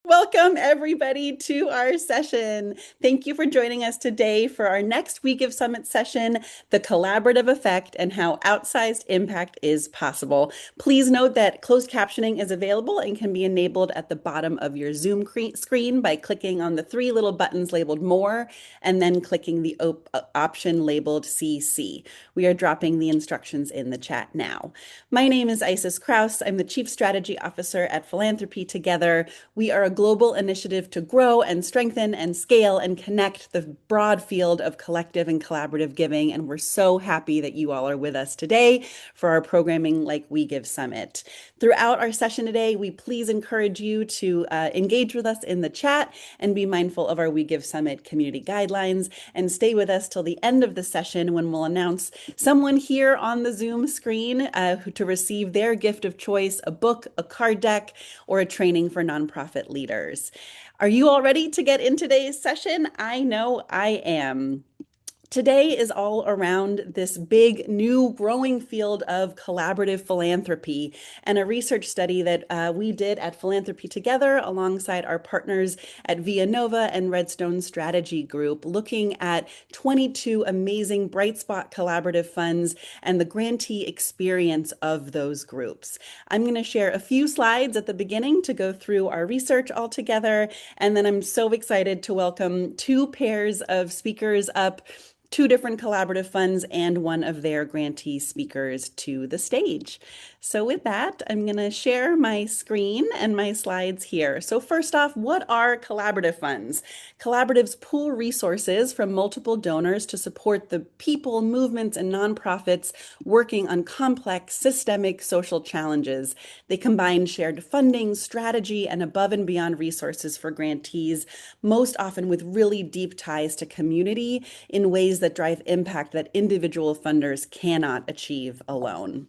Welcome, everybody, to our session. Thank you for joining us today for our next week of Summit session, The Collaborative Effect and How Outsized Impact is Possible. Please note that closed captioning is available and can be enabled at the bottom of your Zoom screen by clicking on the three little buttons labeled More and then clicking the option labeled CC. We are dropping the instructions in the chat now. My name is Isis Krause. I'm the Chief Strategy Officer at Philanthropy. Together, we are a global initiative to grow and strengthen and scale and connect the broad field of collective and collaborative giving. And we're so happy that you all are with us today for our Programming Like We Give Summit. Throughout our session today, we please encourage you to engage with us in the chat and be mindful of our We Give Summit community guidelines, and stay with us till the end of the session when we'll announce someone here on the Zoom screen to receive their gift of choice, a book, a card deck, or a training for nonprofit leaders. Are you all ready to get in today's session? I know I am. Today is all around this big, new, growing field of collaborative philanthropy and a research study that we did at Philanthropy Together alongside our partners at Via Nova and Redstone Strategy Group, looking at 22 amazing bright spot collaborative funds and the grantee experience of those groups. I'm going to share a few slides at the beginning to go through our research all together, and then I'm so excited to welcome two pairs of speakers up, two different collaborative funds and one of their grantee speakers to the stage. So with that, I'm going to share my screen and my slides here. So first off, what are collaborative funds? Collaboratives pool resources from multiple donors to support the people, movements, and nonprofits working on complex, systemic social challenges. They combine shared funding, strategy, and above and beyond resources for grantees, most often with really deep ties to community in ways that drive impact that individual funders cannot achieve alone.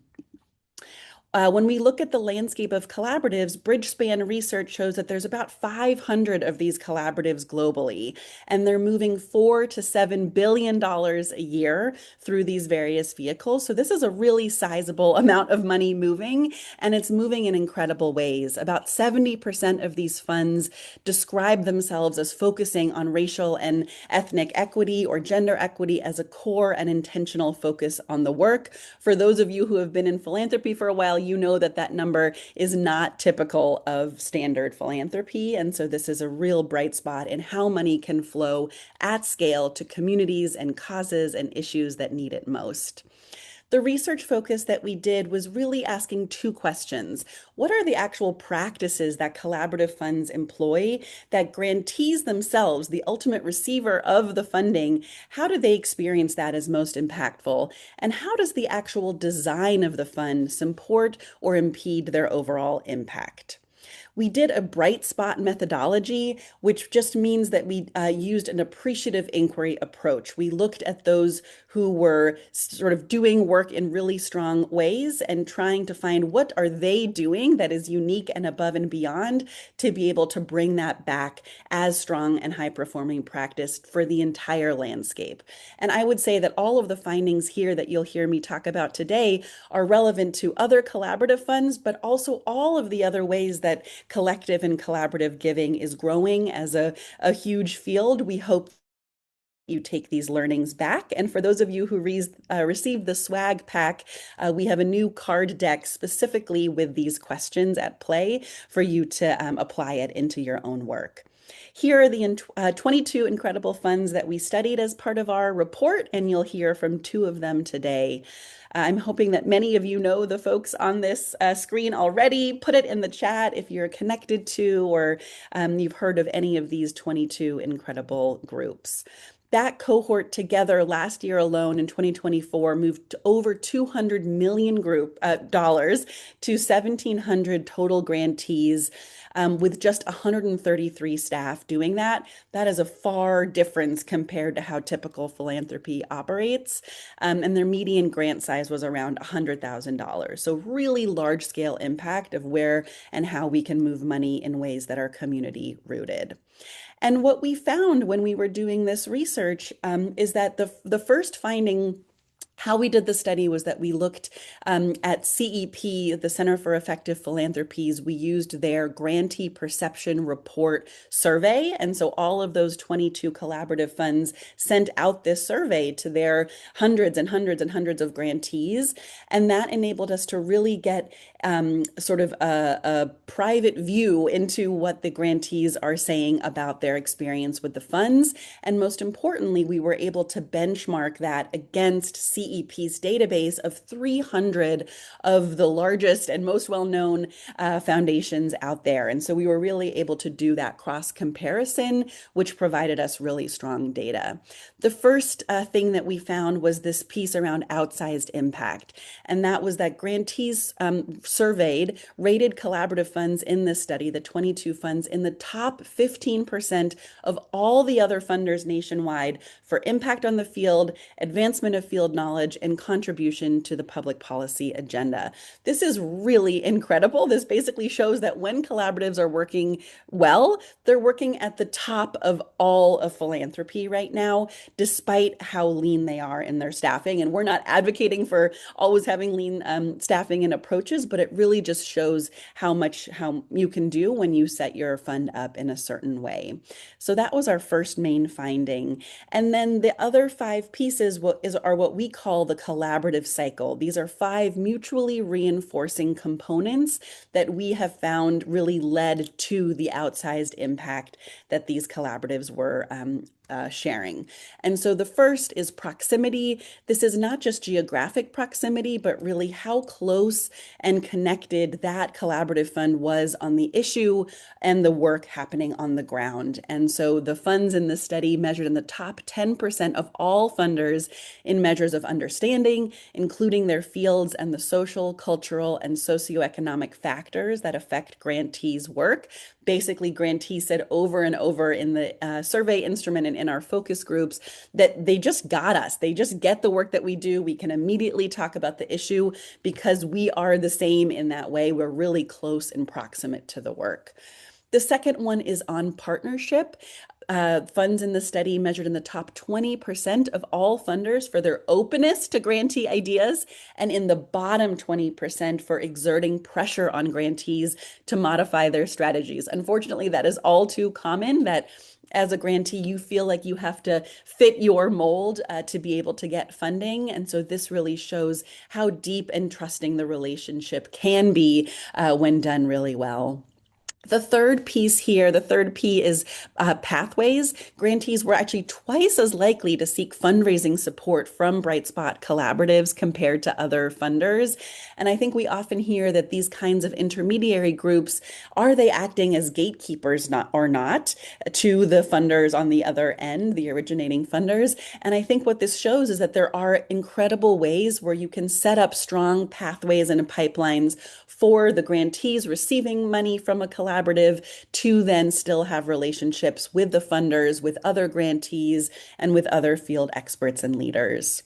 When we look at the landscape of collaboratives, Bridgespan research shows that there's about 500 of these collaboratives globally, and they're moving $4 to $7 billion a year through these various vehicles. So this is a really sizable amount of money moving, and it's moving in incredible ways. About 70% of these funds describe themselves as focusing on racial and ethnic equity or gender equity as a core and intentional focus on the work. For those of you who have been in philanthropy for a while, you know that that number is not typical of standard philanthropy. And so this is a real bright spot in how money can flow at scale to communities and causes and issues that need it most. The research focus that we did was really asking two questions. What are the actual practices that collaborative funds employ that grantees themselves, the ultimate receiver of the funding, how do they experience that as most impactful? And how does the actual design of the fund support or impede their overall impact? We did a bright spot methodology, which just means that we used an appreciative inquiry approach. We looked at those who were sort of doing work in really strong ways and trying to find what are they doing that is unique and above and beyond to be able to bring that back as strong and high performing practice for the entire landscape. And I would say that all of the findings here that you'll hear me talk about today are relevant to other collaborative funds, but also all of the other ways that collective and collaborative giving is growing as a huge field. We hope you take these learnings back. And for those of you who received the swag pack, we have a new card deck specifically with these questions at play for you to apply it into your own work. Here are the 22 incredible funds that we studied as part of our report, and you'll hear from two of them today. I'm hoping that many of you know the folks on this screen already. Put it in the chat if you're connected to or you've heard of any of these 22 incredible groups. That cohort together last year alone in 2024 moved to over $200 million dollars to 1,700 total grantees, with just 133 staff doing that. That is a far difference compared to how typical philanthropy operates. And their median grant size was around $100,000. So really large scale impact of where and how we can move money in ways that are community rooted. And what we found when we were doing this research is that the first finding How we did the study was that we looked at CEP, the Center for Effective Philanthropies. We used their grantee perception report survey. And so all of those 22 collaborative funds sent out this survey to their hundreds and hundreds and hundreds of grantees. And that enabled us to really get sort of a private view into what the grantees are saying about their experience with the funds. And most importantly, we were able to benchmark that against CEP's database of 300 of the largest and most well-known foundations out there. And so we were really able to do that cross comparison, which provided us really strong data. The first thing that we found was this piece around outsized impact. And that was that grantees surveyed rated collaborative funds in this study, the 22 funds, in the top 15% of all the other funders nationwide for impact on the field, advancement of field knowledge, and contribution to the public policy agenda. This is really incredible. This basically shows that when collaboratives are working well, they're working at the top of all of philanthropy right now, despite how lean they are in their staffing. And we're not advocating for always having lean staffing and approaches, but it really just shows how you can do when you set your fund up in a certain way. So that was our first main finding. And then the other 5 pieces are what we call the collaborative cycle. These are 5 mutually reinforcing components that we have found really led to the outsized impact that these collaboratives were sharing. And so the first is proximity. This is not just geographic proximity, but really how close and connected that collaborative fund was on the issue and the work happening on the ground. And so the funds in the study measured in the top 10% of all funders in measures of understanding, including their fields and the social, cultural, and socioeconomic factors that affect grantees' work. Basically, grantees said over and over in the survey instrument and in our focus groups that they just got us. They just get the work that we do. We can immediately talk about the issue because we are the same in that way. We're really close and proximate to the work. The second one is on partnership. Funds in the study measured in the top 20% of all funders for their openness to grantee ideas, and in the bottom 20% for exerting pressure on grantees to modify their strategies. Unfortunately, that is all too common that as a grantee, you feel like you have to fit your mold to be able to get funding. And so this really shows how deep and trusting the relationship can be when done really well. The third piece here, the third P is pathways. Grantees were actually twice as likely to seek fundraising support from Bright Spot collaboratives compared to other funders. And I think we often hear that these kinds of intermediary groups, are they acting as gatekeepers or not to the funders on the other end, the originating funders? And I think what this shows is that there are incredible ways where you can set up strong pathways and pipelines for the grantees receiving money from a collaborative to then still have relationships with the funders, with other grantees, and with other field experts and leaders.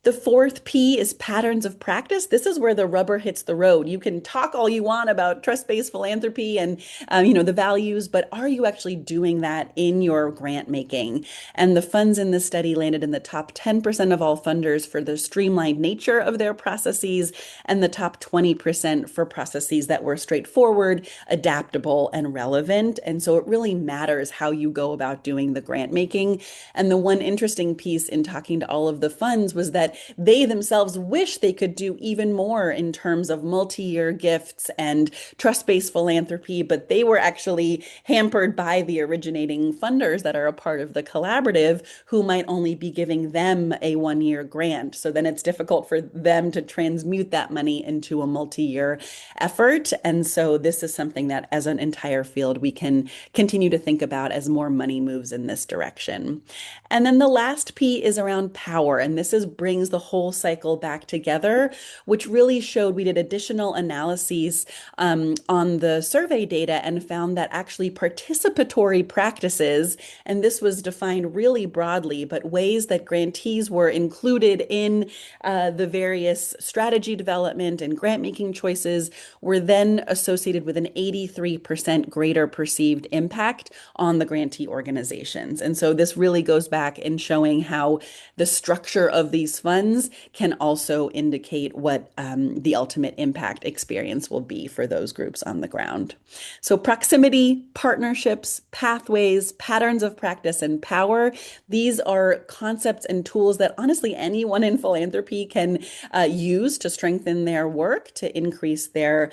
The fourth P is patterns of practice. This is where the rubber hits the road. You can talk all you want about trust-based philanthropy and the values, but are you actually doing that in your grant making? And the funds in this study landed in the top 10% of all funders for the streamlined nature of their processes, and the top 20% for processes that were straightforward, adaptable, and relevant. And so it really matters how you go about doing the grant making. And the one interesting piece in talking to all of the funds was that they themselves wish they could do even more in terms of multi-year gifts and trust-based philanthropy, but they were actually hampered by the originating funders that are a part of the collaborative who might only be giving them a one-year grant. So then it's difficult for them to transmute that money into a multi-year effort. And so this is something that as an entire field, we can continue to think about as more money moves in this direction. And then the last P is around power. And this brings the whole cycle back together, which really showed we did additional analyses on the survey data and found that actually participatory practices, and this was defined really broadly, but ways that grantees were included in the various strategy development and grant making choices were then associated with an 83% greater perceived impact on the grantee organizations. And so this really goes back in showing how the structure of these funds funds can also indicate what the ultimate impact experience will be for those groups on the ground. So, proximity, partnerships, pathways, patterns of practice, and power, these are concepts and tools that honestly anyone in philanthropy can use to strengthen their work, to increase the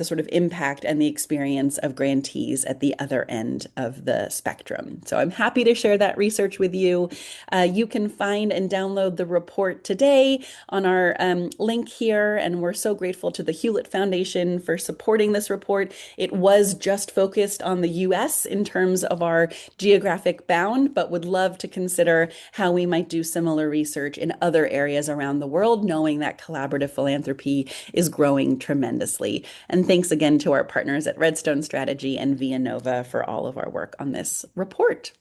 sort of impact and the experience of grantees at the other end of the spectrum. So I'm happy to share that research with you. You can find and download the report today on our link here, and we're so grateful to the Hewlett Foundation for supporting this report. It was just focused on the US in terms of our geographic bound, but would love to consider how we might do similar research in other areas around the world, knowing that collaborative philanthropy is growing tremendously. And thanks again to our partners at Redstone Strategy and Via Nova for all of our work on this report.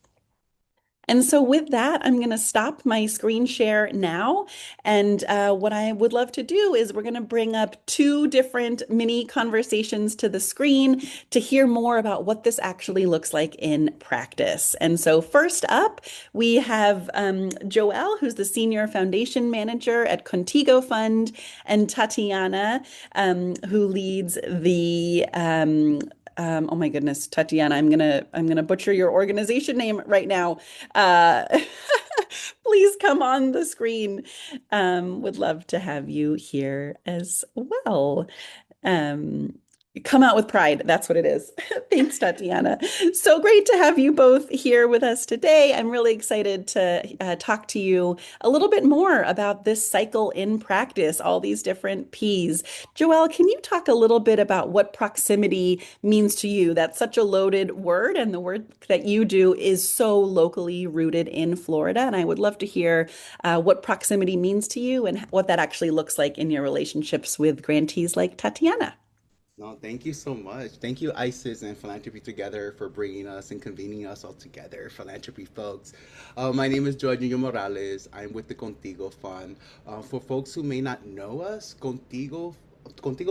And so with that, I'm going to stop my screen share now. And what I would love to do is we're going to bring up two different mini conversations to the screen to hear more about what this actually looks like in practice. And so first up, we have Joél, who's the Senior Foundation Manager at Contigo Fund, and Tatiana, who leads the oh my goodness, Tatiana, I'm gonna butcher your organization name right now. Uh, please come on the screen. Would love to have you here as well. Um, Come out with pride. That's what it is. Thanks, Tatiana. So great to have you both here with us today. I'm really excited to talk to you a little bit more about this cycle in practice, all these different P's. Joél, can you talk a little bit about what proximity means to you? That's such a loaded word, and the work that you do is so locally rooted in Florida. And I would love to hear what proximity means to you and what that actually looks like in your relationships with grantees like Tatiana. No, thank you so much. Thank you, ISIS and Philanthropy Together, for bringing us and convening us all together, philanthropy folks. My name is Joél Morales. I'm with the Contigo Fund. For folks who may not know us, Contigo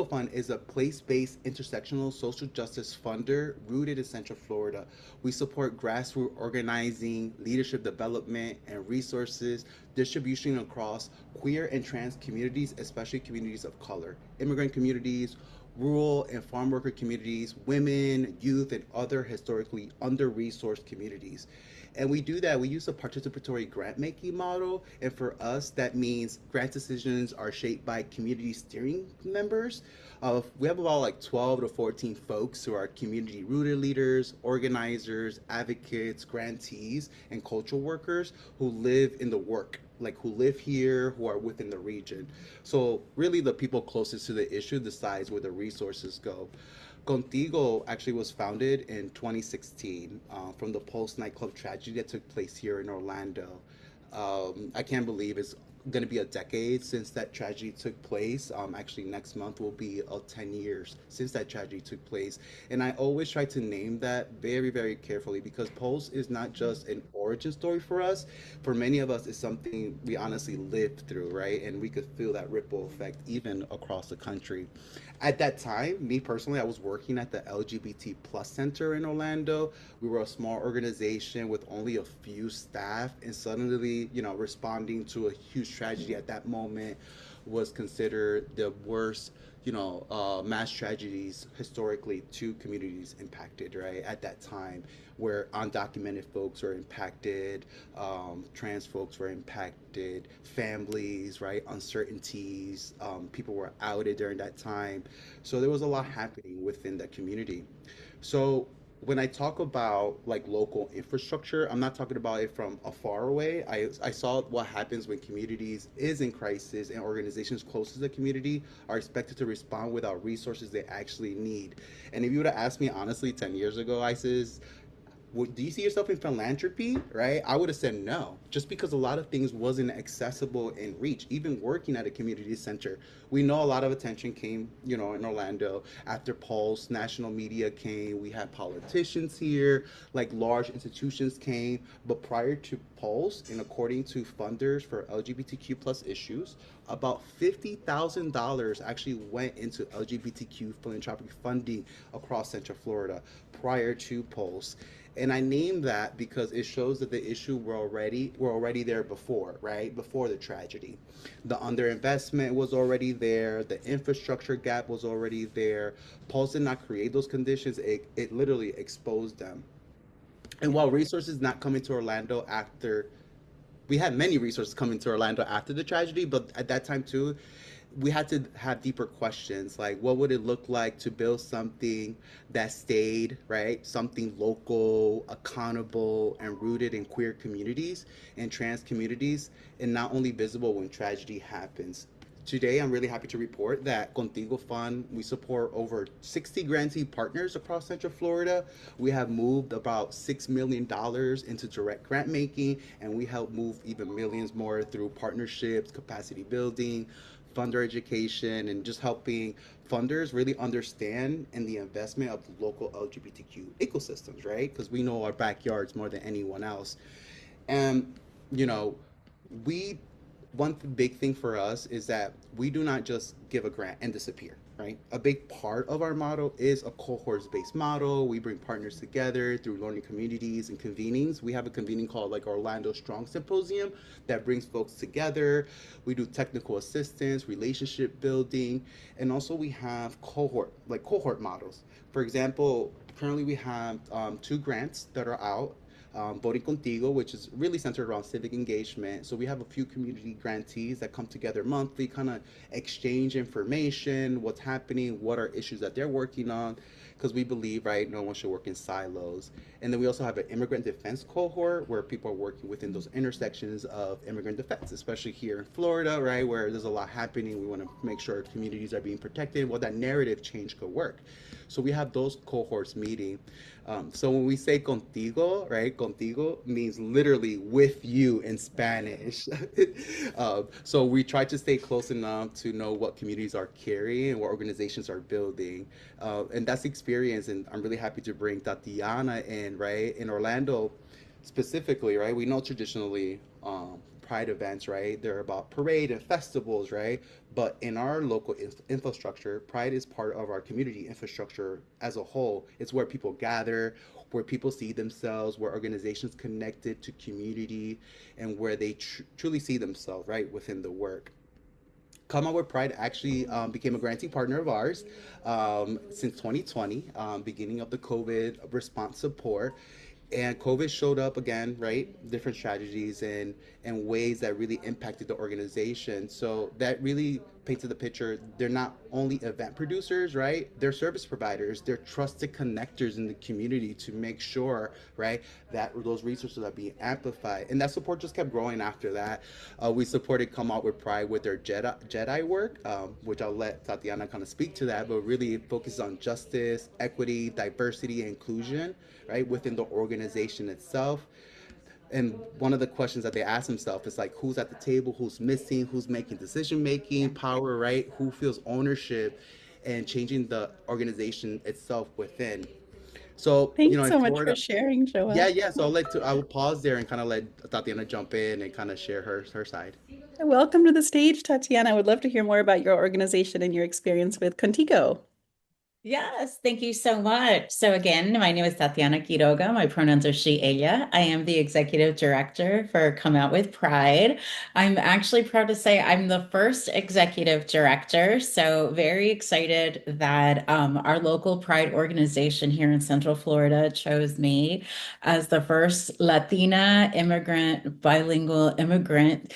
Fund is a place-based intersectional social justice funder rooted in Central Florida. We support grassroots organizing, leadership development, and resources distribution across queer and trans communities, especially communities of color, immigrant communities, rural and farm worker communities, women, youth, and other historically under-resourced communities. And we do that. We use a participatory grant making model. And for us, that means grant decisions are shaped by community steering members. We have about like 12 to 14 folks who are community rooted leaders, organizers, advocates, grantees, and cultural workers who live in the work, like who live here, who are within the region. So really the people closest to the issue decides where the resources go. Contigo actually was founded in 2016 from the Pulse nightclub tragedy that took place here in Orlando. I can't believe it's going to be a decade since that tragedy took place. Actually, next month will be 10 years since that tragedy took place. And I always try to name that very, very carefully because Pulse is not just an origin story for us. For many of us, it's something we honestly lived through, right? And we could feel that ripple effect even across the country. At that time, me personally, I was working at the LGBT plus center in Orlando. We were a small organization with only a few staff, and suddenly, responding to a huge tragedy at that moment was considered the worst, mass tragedies historically to communities impacted, right? At that time, where undocumented folks were impacted, trans folks were impacted, families, right? Uncertainties, people were outed during that time. So there was a lot happening within that community. So when I talk about like local infrastructure, I'm not talking about it from afar away. I saw what happens when communities is in crisis and organizations close to the community are expected to respond without resources they actually need. And if you would have asked me honestly 10 years ago, ISIS, do you see yourself in philanthropy, right? I would have said no, just because a lot of things wasn't accessible in reach. Even working at a community center, we know a lot of attention came, in Orlando after Pulse, national media came. We had politicians here, like large institutions came. But prior to polls, and according to funders for LGBTQ plus issues, about $50,000 actually went into LGBTQ philanthropic funding across Central Florida prior to polls. And I name that because it shows that the issue were already there before, right? Before the tragedy. The underinvestment was already there, the infrastructure gap was already there. Polls did not create those conditions, it literally exposed them. And while resources not coming to Orlando after, we had many resources coming to Orlando after the tragedy, but at that time too, we had to have deeper questions like what would it look like to build something that stayed, right? Something local, accountable, and rooted in queer communities and trans communities, and not only visible when tragedy happens. Today, I'm really happy to report that Contigo Fund, we support over 60 grantee partners across Central Florida. We have moved about $6 million into direct grant making, and we help move even millions more through partnerships, capacity building, funder education, and just helping funders really understand in the investment of the local LGBTQ ecosystems, right? Because we know our backyards more than anyone else. And, you know, we one big thing for us is that we do not just give a grant and disappear, right? A big part of our model is a cohorts based model. We bring partners together through learning communities and convenings. We have a convening called like Orlando Strong Symposium that brings folks together. We do technical assistance, relationship building, and also we have cohort models. For example, currently we have two grants that are out, Voting Contigo, which is really centered around civic engagement. So we have a few community grantees that come together monthly, kind of exchange information, what's happening, what are issues that they're working on, because we believe, right, no one should work in silos. And then we also have an immigrant defense cohort where people are working within those intersections of immigrant defense, especially here in Florida, right, where there's a lot happening. We want to make sure communities are being protected, what that narrative change could work. So we have those cohorts meeting. So when we say contigo, right, contigo means literally with you in Spanish. So we try to stay close enough to know what communities are carrying and what organizations are building. And that's the experience. And I'm really happy to bring Tatiana in, right, in Orlando specifically, right? We know traditionally pride events, right? They're about parade and festivals, right? But in our local infrastructure, pride is part of our community infrastructure as a whole. It's where people gather, where people see themselves, where organizations connected to community, and where they truly see themselves, right, within the work. Come Out with Pride actually became a granting partner of ours since 2020, beginning of the COVID response support. And COVID showed up again, right? Different strategies and ways that really impacted the organization. So that really painted the picture. They're not only event producers, right? They're service providers. They're trusted connectors in the community to make sure, right, that those resources are being amplified. And that support just kept growing after that. We supported Come Out with Pride with their Jedi work, which I'll let Tatiana kind of speak to that, but really it focuses on justice, equity, diversity, and inclusion, right, within the organization itself. And one of the questions that they ask themselves is like, who's at the table, who's missing, who's making decision making power, right? Who feels ownership, and changing the organization itself within. So, Thanks in so much for Florida, sharing, yeah, Joél. yeah. So I will pause there and kind of let Tatiana jump in and kind of share her side. Welcome to the stage, Tatiana. I would love to hear more about your organization and your experience with Contigo. Yes, thank you so much. So again, my name is Tatiana Quiroga. My pronouns are she, ella. I am the executive director for Come Out with Pride. I'm actually proud to say I'm the first executive director. So very excited that our local Pride organization here in Central Florida chose me as the first Latina immigrant, bilingual immigrant.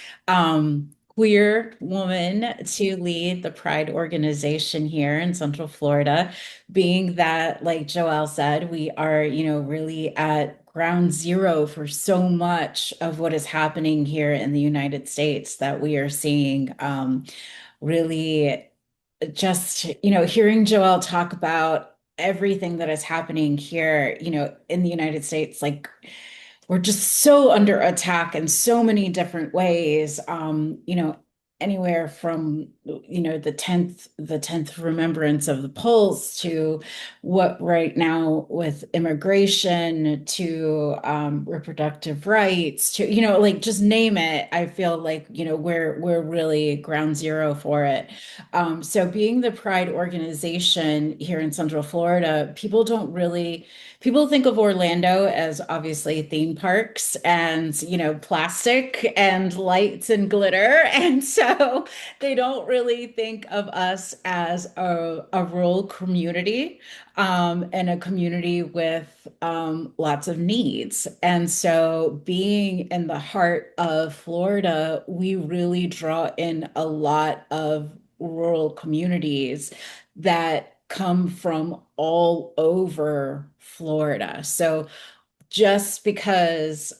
Queer woman to lead the Pride organization here in Central Florida, being that, like Joél said, we are, really at ground zero for so much of what is happening here in the United States that we are seeing really just, hearing Joél talk about everything that is happening here, in the United States, like we're just so under attack in so many different ways. anywhere from, the tenth remembrance of the polls to what right now with immigration to reproductive rights to, like just name it. I feel like, we're really ground zero for it. So being the Pride organization here in Central Florida, people think of Orlando as obviously theme parks and, plastic and lights and glitter. And so they don't really think of us as a rural community, and a community with lots of needs. And so being in the heart of Florida, we really draw in a lot of rural communities that come from all over Florida. So just because,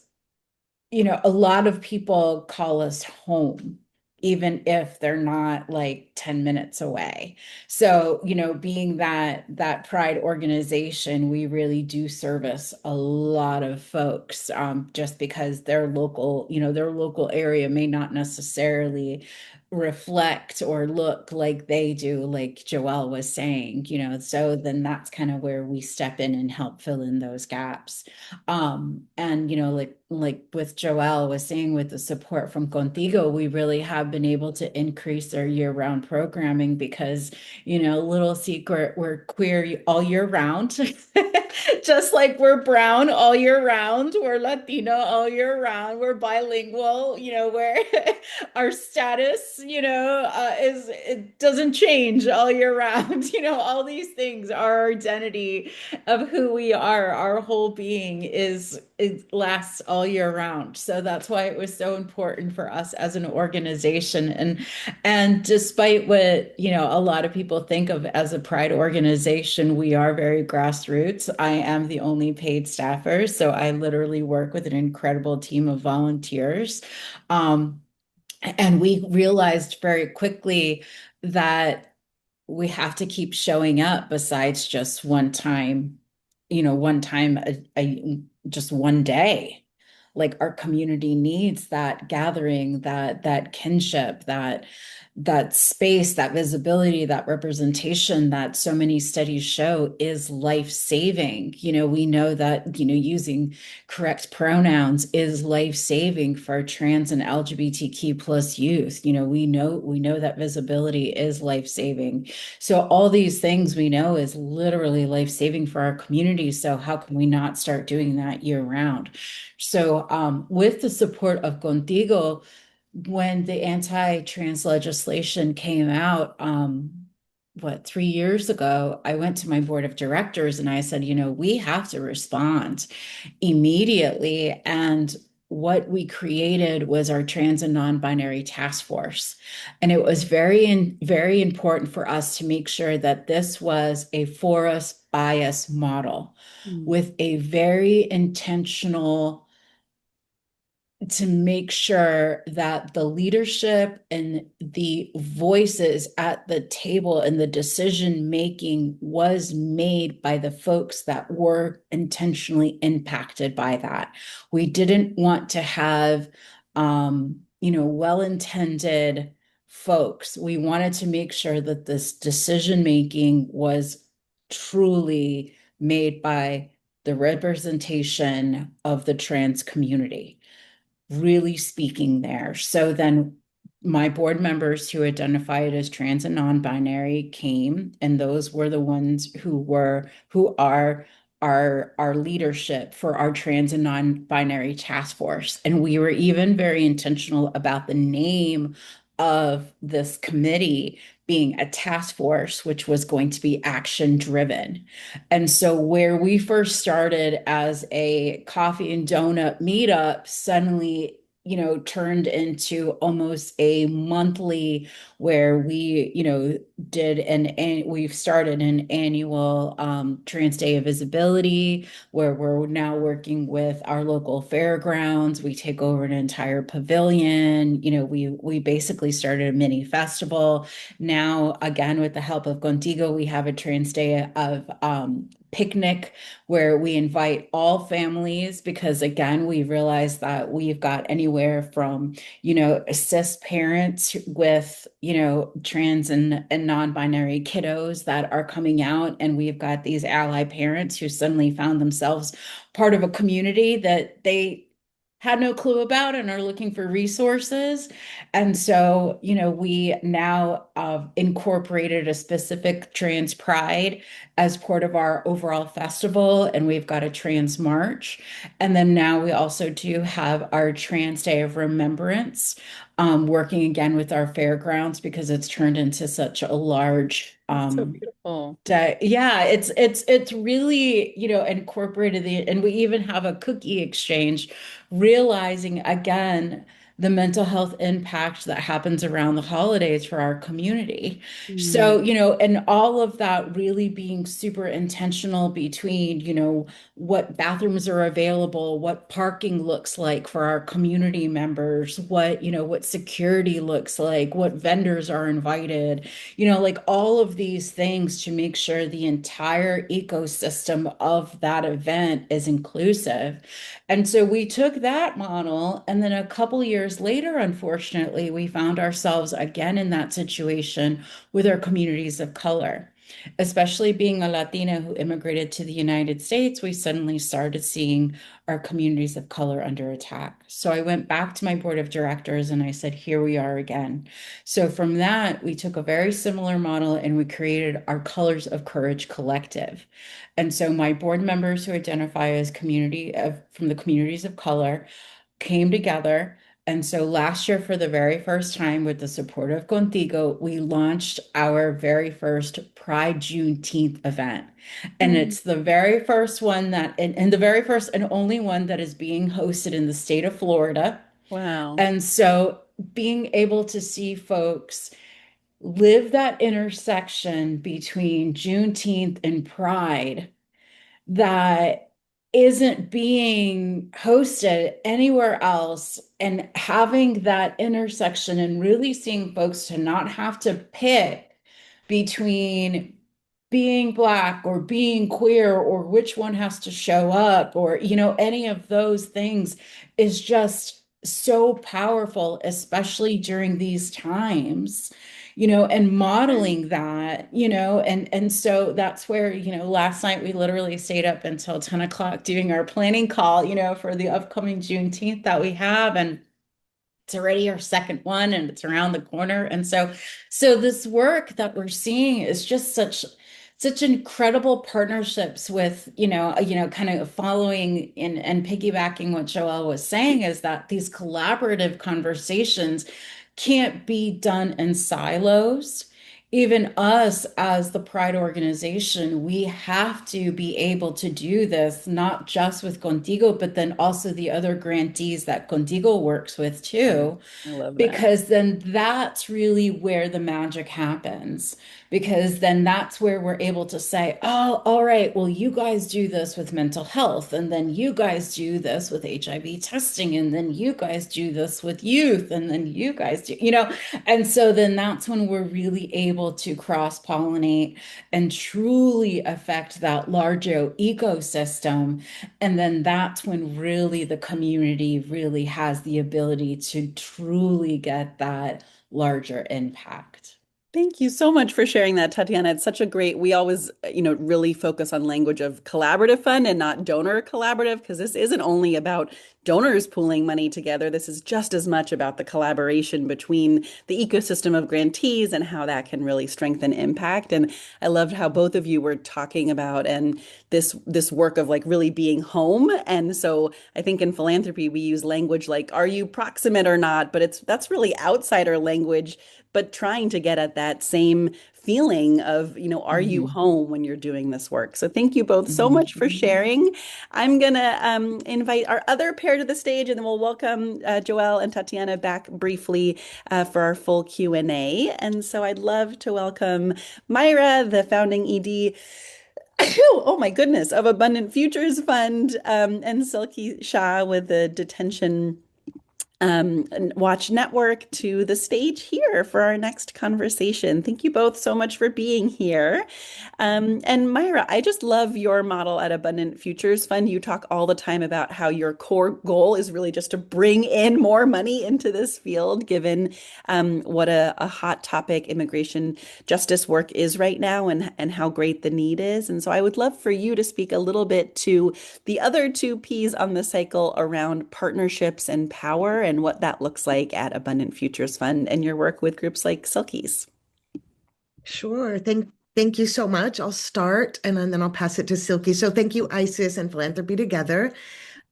a lot of people call us home, even if they're not like 10 minutes away. So, being that Pride organization, we really do service a lot of folks, just because their local area may not necessarily reflect or look like they do, like Joél was saying, so then that's kind of where we step in and help fill in those gaps. And like with Joél was saying, with the support from Contigo, we really have been able to increase our year-round programming because, little secret, we're queer all year round. Just like we're brown all year round, we're Latino all year round, we're bilingual, where our status, is it doesn't change all year round. All these things, our identity of who we are, our whole being it lasts all year round. So that's why it was so important for us as an organization. And despite what, a lot of people think of as a Pride organization, we are very grassroots. I am the only paid staffer, so I literally work with an incredible team of volunteers. And we realized very quickly that we have to keep showing up besides just one time just one day. Like our community needs that gathering, that kinship, that space, that visibility, that representation that so many studies show is life-saving. We know that, using correct pronouns is life-saving for trans and LGBTQ plus youth. We know that visibility is life-saving. So all these things we know is literally life-saving for our community. So how can we not start doing that year round? So with the support of Contigo, when the anti-trans legislation came out, 3 years ago, I went to my board of directors and I said, we have to respond immediately. And what we created was our trans and non-binary task force. And it was very important for us to make sure that this was a for us bias model with a very intentional to make sure that the leadership and the voices at the table and the decision making was made by the folks that were intentionally impacted by that. We didn't want to have, well-intended folks. We wanted to make sure that this decision making was truly made by the representation of the trans community really speaking there. So then my board members who identified as trans and non-binary came, and those were the ones who are our leadership for our trans and non-binary task force. And we were even very intentional about the name of this committee being a task force, which was going to be action driven. And so where we first started as a coffee and donut meetup suddenly, turned into almost a monthly where we, we've started an annual Trans Day of Visibility where we're now working with our local fairgrounds. We take over an entire pavilion. We basically started a mini festival. Now, again, with the help of Contigo, we have a Trans Day of picnic where we invite all families because again we realize that we've got anywhere from cis parents with trans and non-binary kiddos that are coming out, and we've got these ally parents who suddenly found themselves part of a community that they had no clue about and are looking for resources. And so, we now incorporated a specific trans pride as part of our overall festival, and we've got a trans march. And then now we also do have our Trans Day of Remembrance, working again with our fairgrounds because it's turned into such a large That's so beautiful. yeah, it's really, incorporated and we even have a cookie exchange, realizing again the mental health impact that happens around the holidays for our community. Mm. So, and all of that really being super intentional between, what bathrooms are available, what parking looks like for our community members, what security looks like, what vendors are invited, like all of these things to make sure the entire ecosystem of that event is inclusive. And so we took that model, and then a couple years later, unfortunately, we found ourselves again in that situation with our communities of color. Especially being a Latina who immigrated to the United States, we suddenly started seeing our communities of color under attack. So I went back to my board of directors and I said, here we are again. So from that, we took a very similar model and we created our Colors of Courage Collective. And so my board members who identify as from the communities of color came together. And so last year, for the very first time, with the support of Contigo, we launched our very first Pride Juneteenth event. And Mm. it's the very first one and the very first and only one that is being hosted in the state of Florida. Wow. And so being able to see folks live that intersection between Juneteenth and Pride that isn't being hosted anywhere else, and having that intersection and really seeing folks to not have to pick between being Black or being queer or which one has to show up or, any of those things is just so powerful, especially during these times, and modeling that, and so that's where, last night we literally stayed up until 10 o'clock doing our planning call, for the upcoming Juneteenth that we have. And it's already our second one and it's around the corner. And so this work that we're seeing is just such incredible partnerships with, kind of following and piggybacking what Joél was saying, is that these collaborative conversations can't be done in silos. Even us as the Pride organization, we have to be able to do this, not just with Contigo, but then also the other grantees that Contigo works with Right. too, I love that. because then that's really where the magic happens. Because then that's where we're able to say, oh, all right, well, you guys do this with mental health, and then you guys do this with HIV testing, and then you guys do this with youth, and then you guys do, and so then that's when we're really able to cross-pollinate and truly affect that larger ecosystem. And then that's when really the community really has the ability to truly get that larger impact. Thank you so much for sharing that, Tatiana. It's such a great, we always, really focus on language of collaborative fund and not donor collaborative, because this isn't only about donors pooling money together. This is just as much about the collaboration between the ecosystem of grantees and how that can really strengthen impact. And I loved how both of you were talking about and this work of like really being home. And so I think in philanthropy we use language like, are you proximate or not? But that's really outsider language, but trying to get at that same feeling of, are you Mhm. home when you're doing this work? So thank you both so Mhm. much for sharing. I'm gonna invite our other pair to the stage, and then we'll welcome Joél and Tatiana back briefly for our full Q&A. And so I'd love to welcome Mayra, the founding ED, oh my goodness, of Abundant Futures Fund, and Silky Shah with the Detention Watch Network to the stage here for our next conversation. Thank you both so much for being here. And Mayra, I just love your model at Abundant Futures Fund. You talk all the time about how your core goal is really just to bring in more money into this field, given what a hot topic immigration justice work is right now and how great the need is. And so I would love for you to speak a little bit to the other two P's on the cycle around partnerships and power and what that looks like at Abundant Futures Fund and your work with groups like Silky's. Sure. Thank you so much. I'll start and then I'll pass it to Silky. So thank you, ISIS and Philanthropy together.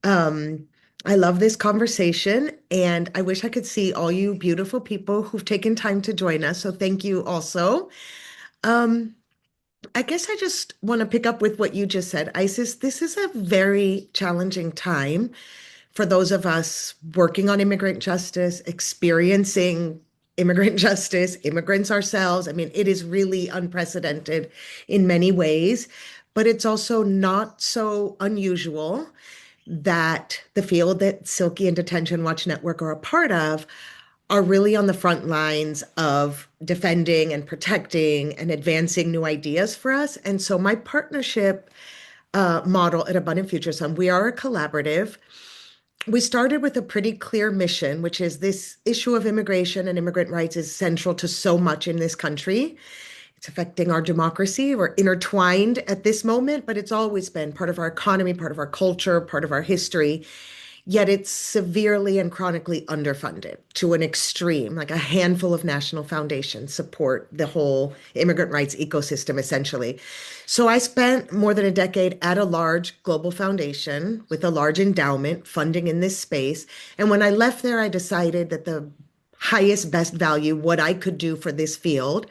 Um, I love this conversation and I wish I could see all you beautiful people who've taken time to join us. So thank you also. Um, I guess I just want to pick up with what you just said, Isis. This is a very challenging time for those of us working on immigrant justice, experiencing immigrant justice, immigrants ourselves. I mean, it is really unprecedented in many ways, but it's also not so unusual that the field that Silky and Detention Watch Network are a part of are really on the front lines of defending and protecting and advancing new ideas for us. And so my partnership model at Abundant Future Fund, we are a collaborative. We started with a pretty clear mission, which is this issue of immigration and immigrant rights is central to so much in this country. It's affecting our democracy. We're intertwined at this moment, but it's always been part of our economy, part of our culture, part of our history. Yet it's severely and chronically underfunded to an extreme. Like a handful of national foundations support the whole immigrant rights ecosystem, essentially. So I spent more than a decade at a large global foundation with a large endowment funding in this space. And when I left there, I decided that the highest, best value, what I could do for this field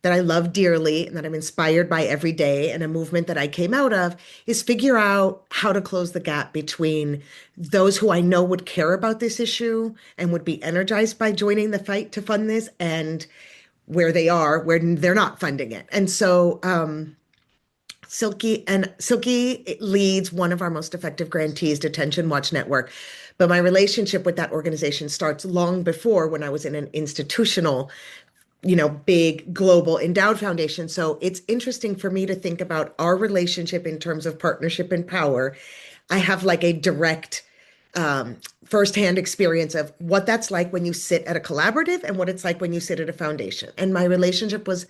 that I love dearly and that I'm inspired by every day, and a movement that I came out of, is figure out how to close the gap between those who I know would care about this issue and would be energized by joining the fight to fund this, and where they are, where they're not funding it. And so Silky leads one of our most effective grantees, Detention Watch Network. But my relationship with that organization starts long before, when I was in an institutional big global endowed foundation. So it's interesting for me to think about our relationship in terms of partnership and power. I have like a direct firsthand experience of what that's like when you sit at a collaborative and what it's like when you sit at a foundation. And my relationship was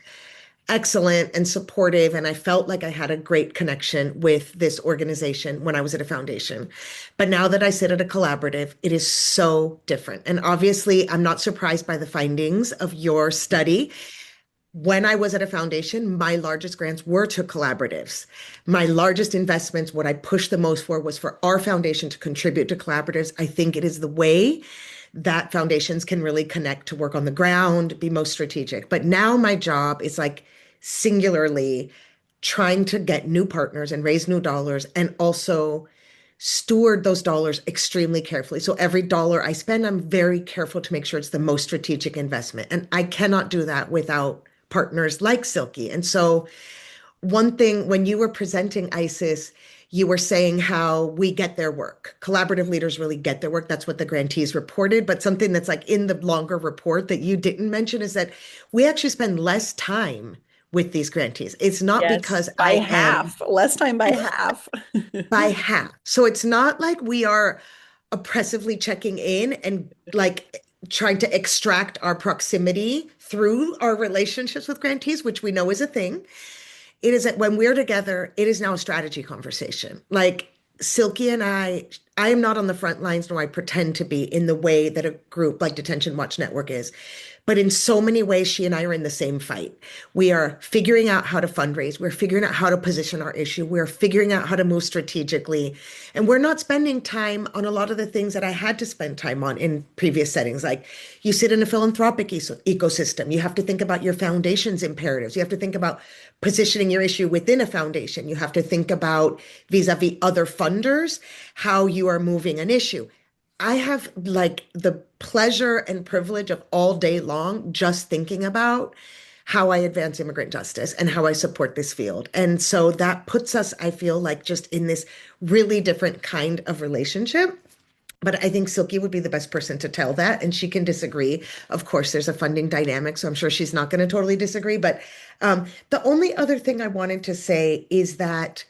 excellent and supportive. And I felt like I had a great connection with this organization when I was at a foundation. But now that I sit at a collaborative, it is so different. And obviously, I'm not surprised by the findings of your study. When I was at a foundation, my largest grants were to collaboratives. My largest investments, what I pushed the most for, was for our foundation to contribute to collaboratives. I think it is the way that foundations can really connect to work on the ground, be most strategic. But now my job is like singularly trying to get new partners and raise new dollars, and also steward those dollars extremely carefully. So every dollar I spend, I'm very careful to make sure it's the most strategic investment. And I cannot do that without partners like Silky. And so one thing, when you were presenting ISIS, you were saying how we get their work. Collaborative leaders really get their work. That's what the grantees reported. But something that's like in the longer report that you didn't mention is that we actually spend less time with these grantees. It's not Yes, because by I am half, less time by half. by half. So it's not like we are oppressively checking in and like trying to extract our proximity through our relationships with grantees, which we know is a thing. It is that when we're together, it is now a strategy conversation. Like Silky and I am not on the front lines, nor I pretend to be, in the way that a group like Detention Watch Network is. But in so many ways, she and I are in the same fight. We are figuring out how to fundraise. We're figuring out how to position our issue. We're figuring out how to move strategically. And we're not spending time on a lot of the things that I had to spend time on in previous settings. Like you sit in a philanthropic ecosystem. You have to think about your foundation's imperatives. You have to think about positioning your issue within a foundation. You have to think about vis-a-vis other funders, how you are moving an issue. I have like the pleasure and privilege of all day long just thinking about how I advance immigrant justice and how I support this field. And so that puts us, I feel like, just in this really different kind of relationship. But I think Silky would be the best person to tell that, and she can disagree. Of course, there's a funding dynamic, so I'm sure she's not going to totally disagree. But the only other thing I wanted to say is that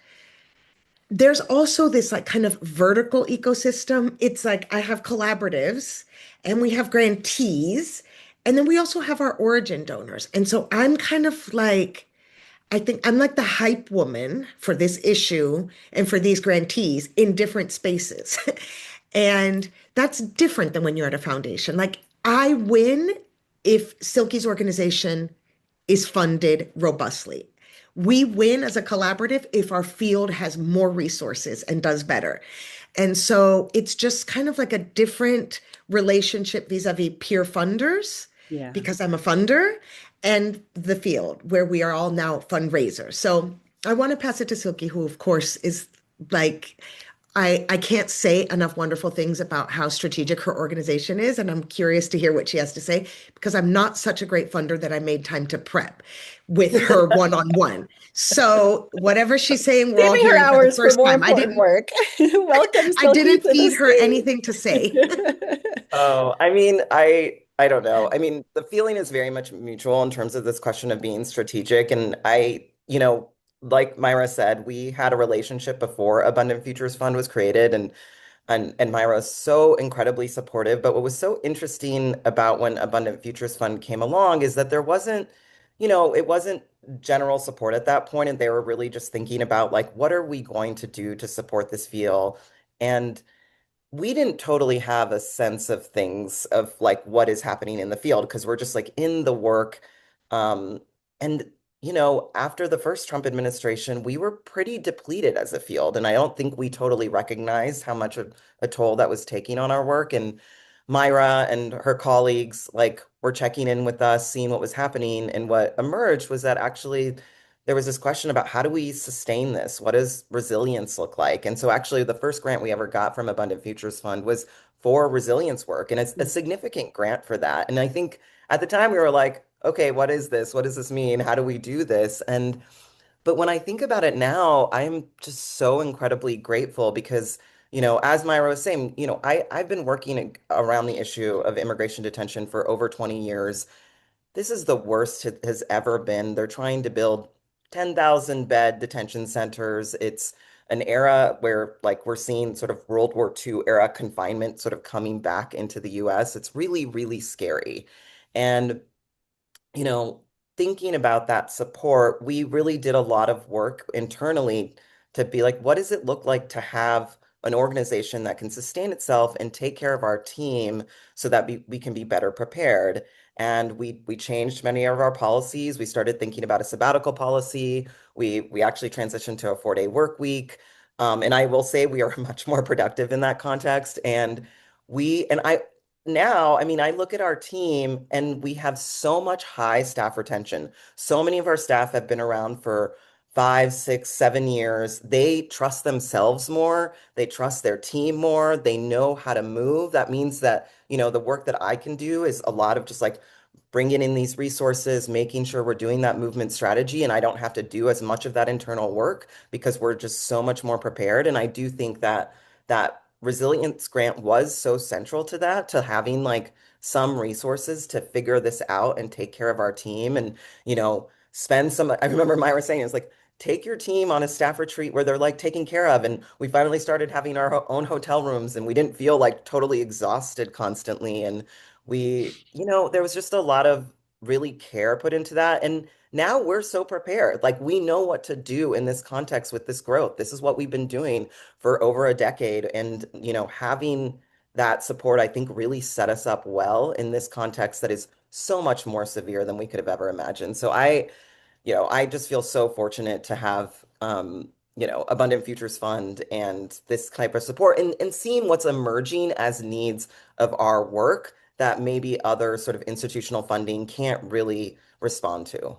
there's also this like kind of vertical ecosystem. It's like I have collaboratives and we have grantees, and then we also have our origin donors. And so I'm kind of like, I think I'm like the hype woman for this issue and for these grantees in different spaces. And that's different than when you're at a foundation. Like I win if Silky's organization is funded robustly. We win as a collaborative if our field has more resources and does better. And so it's just kind of like a different relationship vis-a-vis peer funders, Yeah. because I'm a funder, and the field where we are all now fundraisers. So I want to pass it to Silky, who of course is like I can't say enough wonderful things about how strategic her organization is, and I'm curious to hear what she has to say because I'm not such a great funder that I made time to prep with her one-on-one. So whatever she's saying, we're all Saving her hearing for the hours for first more time. important work. Welcome, I Silky, didn't to the feed her stage. anything to say. Oh, I mean, I don't know. I mean, the feeling is very much mutual in terms of this question of being strategic. And like Myra said, we had a relationship before Abundant Futures Fund was created, and Myra is so incredibly supportive. But what was so interesting about when Abundant Futures Fund came along is that there wasn't, it wasn't general support at that point, and they were really just thinking about like, what are we going to do to support this field? And we didn't totally have a sense of things of like what is happening in the field because we're just like in the work. Um, and after the first Trump administration, we were pretty depleted as a field, and I don't think we totally recognized how much of a toll that was taking on our work. And Myra and her colleagues like were checking in with us, seeing what was happening, and what emerged was that actually there was this question about how do we sustain this? What does resilience look like? And so actually the first grant we ever got from Abundant Futures Fund was for resilience work. And it's a significant grant for that. And I think at the time we were like, okay, what is this? What does this mean? How do we do this? And but when I think about it now, I'm just so incredibly grateful because, as Myra was saying, I've been working around the issue of immigration detention for over 20 years. This is the worst it has ever been. They're trying to build 10,000 bed detention centers. It's an era where, like, we're seeing sort of World War II era confinement sort of coming back into the US. It's really, really scary. And you know, thinking about that support, we really did a lot of work internally to be like, what does it look like to have an organization that can sustain itself and take care of our team so that we can be better prepared? And we changed many of our policies. We started thinking about a sabbatical policy. We actually transitioned to a 4-day work week. And I will say we are much more productive in that context. And we and I now, I mean, I look at our team and we have so much high staff retention. So many of our staff have been around for 5, 6, 7 years. They trust themselves more. They trust their team more. They know how to move. That means that, the work that I can do is a lot of just like bringing in these resources, making sure we're doing that movement strategy. And I don't have to do as much of that internal work because we're just so much more prepared. And I do think that that resilience grant was so central to that, to having like some resources to figure this out and take care of our team and, spend some. I remember Myra saying, it's like, take your team on a staff retreat where they're like taken care of. And we finally started having our own hotel rooms and we didn't feel like totally exhausted constantly. And there was just a lot of really care put into that. And now we're so prepared. Like we know what to do in this context with this growth. This is what we've been doing for over a decade. And, having that support, I think, really set us up well in this context that is so much more severe than we could have ever imagined. So I just feel so fortunate to have, Abundant Futures Fund and this type of support and seeing what's emerging as needs of our work that maybe other sort of institutional funding can't really respond to.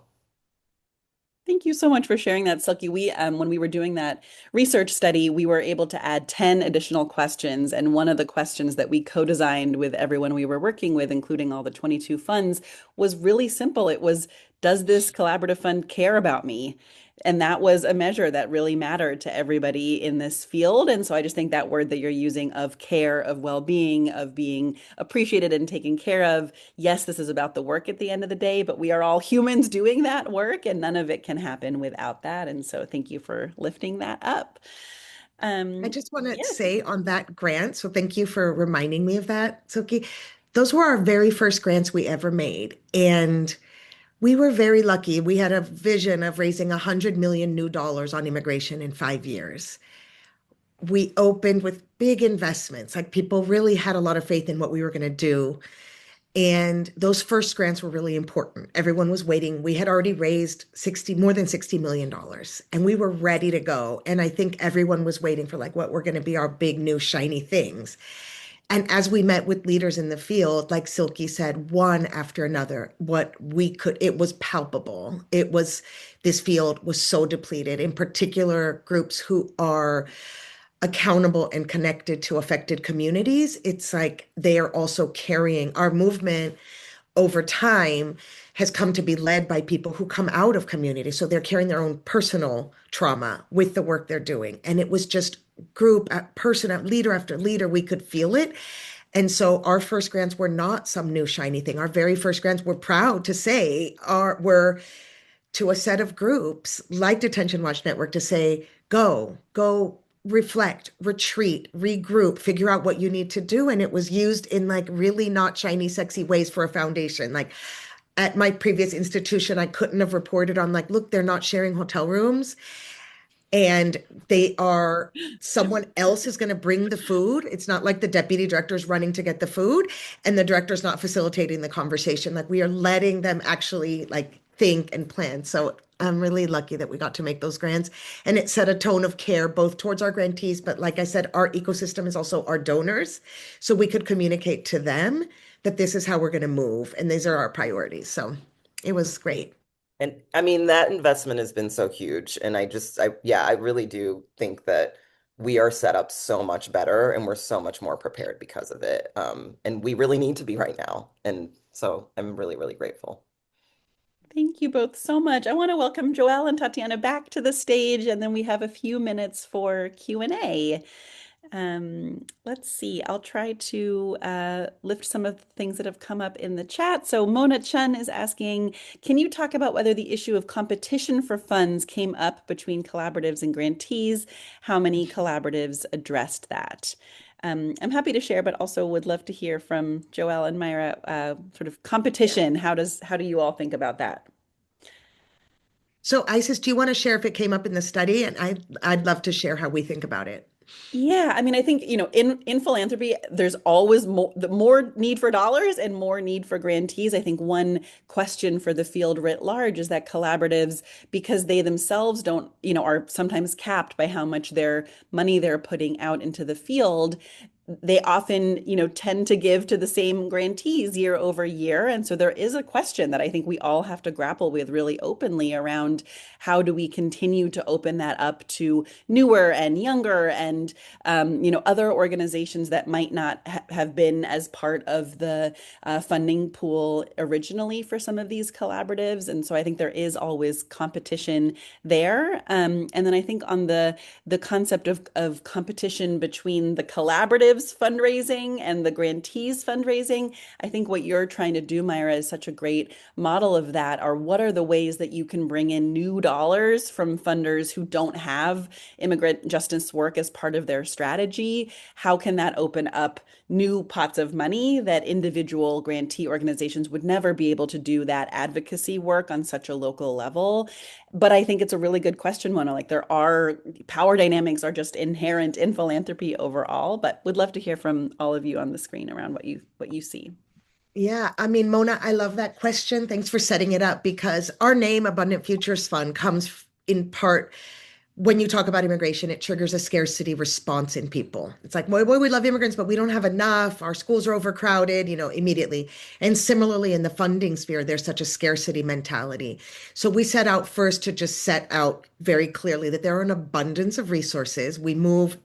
Thank you so much for sharing that, Silky. When we were doing that research study, we were able to add 10 additional questions. And one of the questions that we co-designed with everyone we were working with, including all the 22 funds, was really simple. It was, does this collaborative fund care about me? And that was a measure that really mattered to everybody in this field. And so I just think that word that you're using of care, of well-being, of being appreciated and taken care of, yes, this is about the work at the end of the day, but we are all humans doing that work, and none of it can happen without that. And so thank you for lifting that up. I just want to Yeah. say on that grant, so thank you for reminding me of that, Silky. Those were our very first grants we ever made. And we were very lucky. We had a vision of raising 100 million new dollars on immigration in 5 years. We opened with big investments, like people really had a lot of faith in what we were going to do. And those first grants were really important. Everyone was waiting. We had already raised more than $60 million, and we were ready to go. And I think everyone was waiting for like what were going to be our big new shiny things. And as we met with leaders in the field, like Silky said, one after another, it was palpable. This field was so depleted, in particular groups who are accountable and connected to affected communities. It's like they are also carrying our movement over time has come to be led by people who come out of community. So they're carrying their own personal trauma with the work they're doing. And it was just person, leader after leader, we could feel it. And so our first grants were not some new shiny thing. Our very first grants, we're proud to say, were to a set of groups like Detention Watch Network to say, go reflect, retreat, regroup, figure out what you need to do. And it was used in like really not shiny, sexy ways for a foundation. Like at my previous institution, I couldn't have reported on like, look, they're not sharing hotel rooms and someone else is going to bring the food. It's not like the deputy director is running to get the food and the director's not facilitating the conversation. Like we are letting them actually like think and plan. So I'm really lucky that we got to make those grants, and it set a tone of care both towards our grantees, but like I said, our ecosystem is also our donors. So we could communicate to them that this is how we're going to move and these are our priorities. So it was great. And I mean, that investment has been so huge. And yeah, I really do think that we are set up so much better and we're so much more prepared because of it. And we really need to be right now. And so I'm really, really grateful. Thank you both so much. I want to welcome Joél and Tatiana back to the stage, and then we have a few minutes for Q&A. Let's see. I'll try to lift some of the things that have come up in the chat. So Mona Chun is asking, can you talk about whether the issue of competition for funds came up between collaboratives and grantees? How many collaboratives addressed that? I'm happy to share, but also would love to hear from Joél and Mayra, sort of competition. How do you all think about that? So Isis, do you want to share if it came up in the study? And I'd love to share how we think about it. Yeah, I mean, I think, in philanthropy, there's always more need for dollars and more need for grantees. I think one question for the field writ large is that collaboratives, because they themselves don't, are sometimes capped by how much their money they're putting out into the field, they often, tend to give to the same grantees year over year. And so there is a question that I think we all have to grapple with really openly around how do we continue to open that up to newer and younger and, other organizations that might not have been as part of the funding pool originally for some of these collaboratives. And so I think there is always competition there. And then I think on the concept of competition between the collaboratives fundraising and the grantees fundraising, I think what you're trying to do, Mayra, is such a great model of that. Are what are the ways that you can bring in new dollars from funders who don't have immigrant justice work as part of their strategy? How can that open up new pots of money that individual grantee organizations would never be able to do that advocacy work on such a local level? But I think it's a really good question, Mona. Like there are power dynamics are just inherent in philanthropy overall, but would love to hear from all of you on the screen around what you see. Yeah, I mean, Mona, I love that question. Thanks for setting it up because our name, Abundant Futures Fund, comes in part when you talk about immigration, it triggers a scarcity response in people. It's like, boy, we love immigrants, but we don't have enough. Our schools are overcrowded, immediately. And similarly, in the funding sphere, there's such a scarcity mentality. So we set out first to just set out very clearly that there are an abundance of resources. We move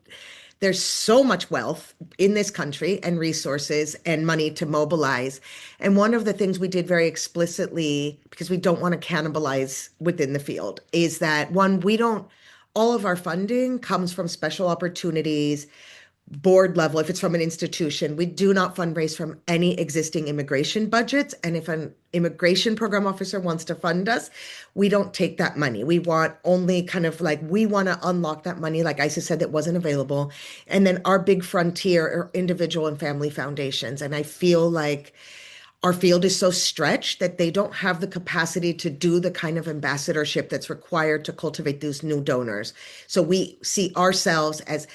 there's so much wealth in this country and resources and money to mobilize. And one of the things we did very explicitly, because we don't want to cannibalize within the field, is that one, we don't, all of our funding comes from special opportunities, board level, if it's from an institution. We do not fundraise from any existing immigration budgets. And if an immigration program officer wants to fund us, we don't take that money. We want only kind of like, we want to unlock that money, like Isis said, that wasn't available. And then our big frontier are individual and family foundations. And I feel like our field is so stretched that they don't have the capacity to do the kind of ambassadorship that's required to cultivate those new donors. So we see ourselves as,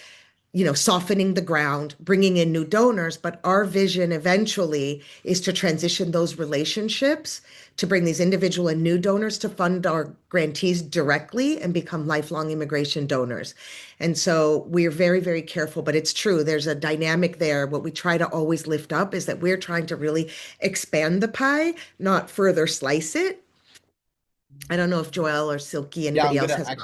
softening the ground, bringing in new donors. But our vision eventually is to transition those relationships to bring these individual and new donors to fund our grantees directly and become lifelong immigration donors. And so we're very, very careful, but it's true. There's a dynamic there. What we try to always lift up is that we're trying to really expand the pie, not further slice it. I don't know if Joél or Silky, Yeah, anybody else has.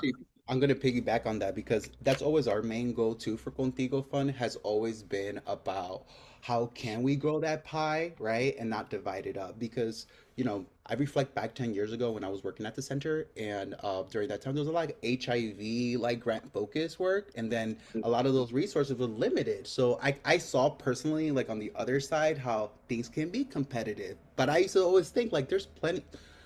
I'm gonna piggyback on that because that's always our main goal too for Contigo Fund has always been about how can we grow that pie, right? And not divide it up. Because, I reflect back 10 years ago when I was working at the center, and during that time there was a lot of HIV like grant focus work, and then a lot of those resources were limited. So I saw personally like on the other side how things can be competitive. But I used to always think like there's plenty,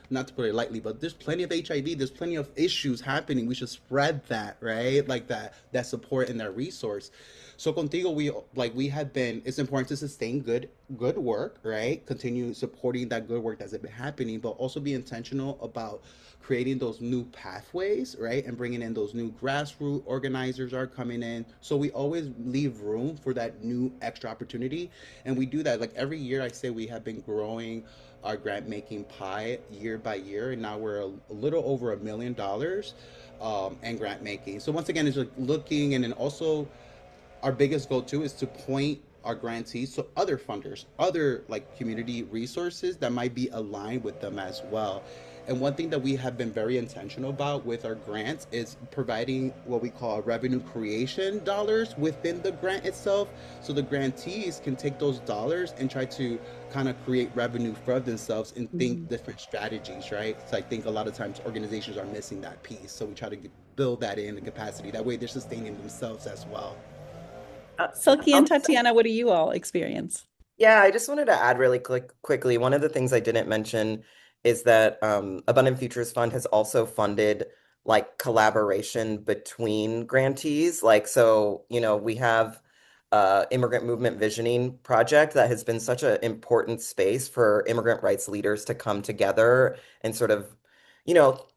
not to put it lightly, but there's plenty of HIV, there's plenty of issues happening. We should spread that, right? Like that support and that resource. So Contigo, we have been, it's important to sustain good work, right? Continue supporting that good work that's been happening, but also be intentional about creating those new pathways, right? And bringing in those new grassroots organizers are coming in. So we always leave room for that new extra opportunity. And we do that. Like every year, I say we have been growing our grant making pie year by year. And now we're a little over $1 million in grant making. So once again, it's like looking, and then also our biggest goal too is to point our grantees to other funders, other like community resources that might be aligned with them as well. And one thing that we have been very intentional about with our grants is providing what we call revenue creation dollars within the grant itself. So the grantees can take those dollars and try to kind of create revenue for themselves and think different strategies, right? So I think a lot of times organizations are missing that piece. So we try to build that in the capacity. That way they're sustaining themselves as well. Silky and I'll Tatiana, what do you all experience? Yeah, I just wanted to add really quickly. One of the things I didn't mention is that Abundant Futures Fund has also funded like collaboration between grantees. Like, so, we have Immigrant Movement Visioning Project that has been such an important space for immigrant rights leaders to come together and sort of, you know,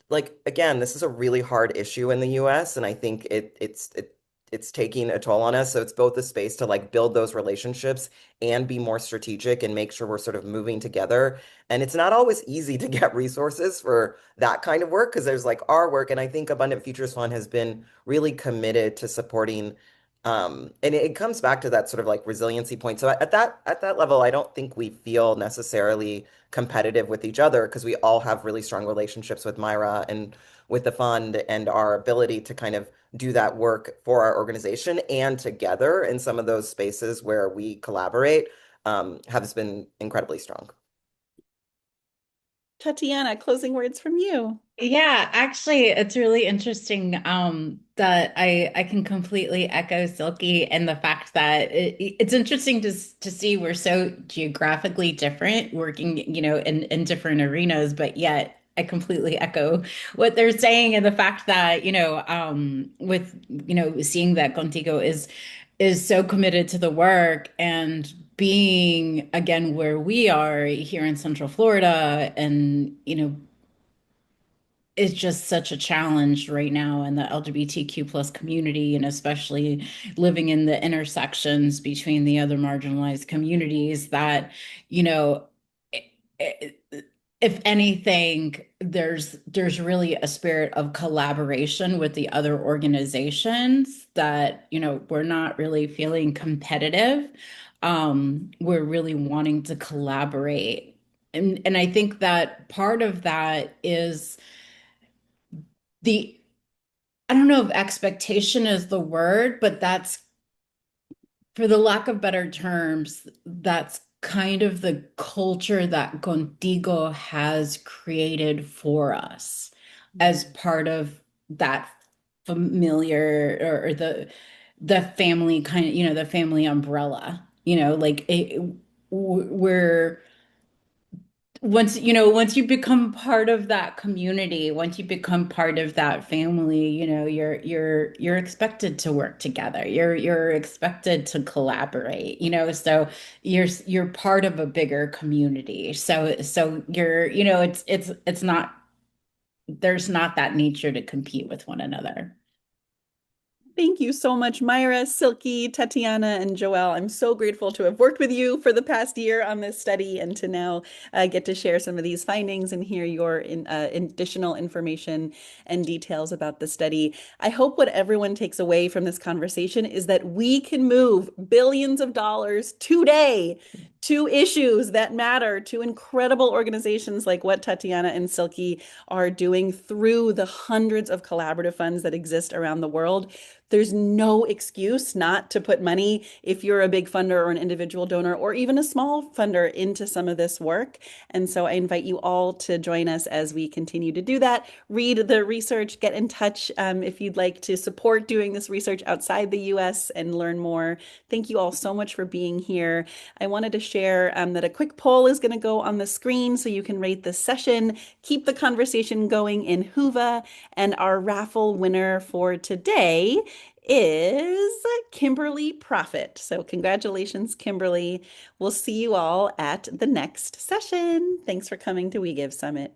like again, this is a really hard issue in the US, and I think it's taking a toll on us. So it's both a space to like build those relationships and be more strategic and make sure we're sort of moving together. And it's not always easy to get resources for that kind of work because there's like our work. And I think Abundant Futures Fund has been really committed to supporting and it comes back to that sort of like resiliency point. So at that level, I don't think we feel necessarily competitive with each other because we all have really strong relationships with Mayra and with the fund, and our ability to kind of do that work for our organization and together in some of those spaces where we collaborate has been incredibly strong. Tatiana, closing words from you. Yeah, actually, it's really interesting that I can completely echo Silky and the fact that it's interesting to see we're so geographically different, working, in different arenas, but yet I completely echo what they're saying, and the fact that, with, seeing that Contigo is so committed to the work, and being again where we are here in Central Florida, and is just such a challenge right now in the LGBTQ plus community, and especially living in the intersections between the other marginalized communities that, you know, i- i- if anything, there's really a spirit of collaboration with the other organizations that, we're not really feeling competitive. We're really wanting to collaborate. And I think that part of that is the I don't know if expectation is the word, but that's for the lack of better terms, that's kind of the culture that Contigo has created for us as part of that familiar or the family kind of, the family umbrella, like we're once you become part of that community, once you become part of that family, you're expected to work together. You're expected to collaborate, so you're part of a bigger community. So you're, it's not, there's not that nature to compete with one another. Thank you so much, Mayra, Silky, Tatiana, and Joél. I'm so grateful to have worked with you for the past year on this study and to now get to share some of these findings and hear your additional information and details about the study. I hope what everyone takes away from this conversation is that we can move billions of dollars today to issues that matter, to incredible organizations like what Tatiana and Silky are doing through the hundreds of collaborative funds that exist around the world. There's no excuse not to put money if you're a big funder or an individual donor or even a small funder into some of this work. And so I invite you all to join us as we continue to do that. Read the research, get in touch if you'd like to support doing this research outside the US and learn more. Thank you all so much for being here. I wanted to share that a quick poll is going to go on the screen so you can rate this session. Keep the conversation going in Whova. And our raffle winner for today is Kimberly Profit. So congratulations, Kimberly. We'll see you all at the next session. Thanks for coming to We Give Summit.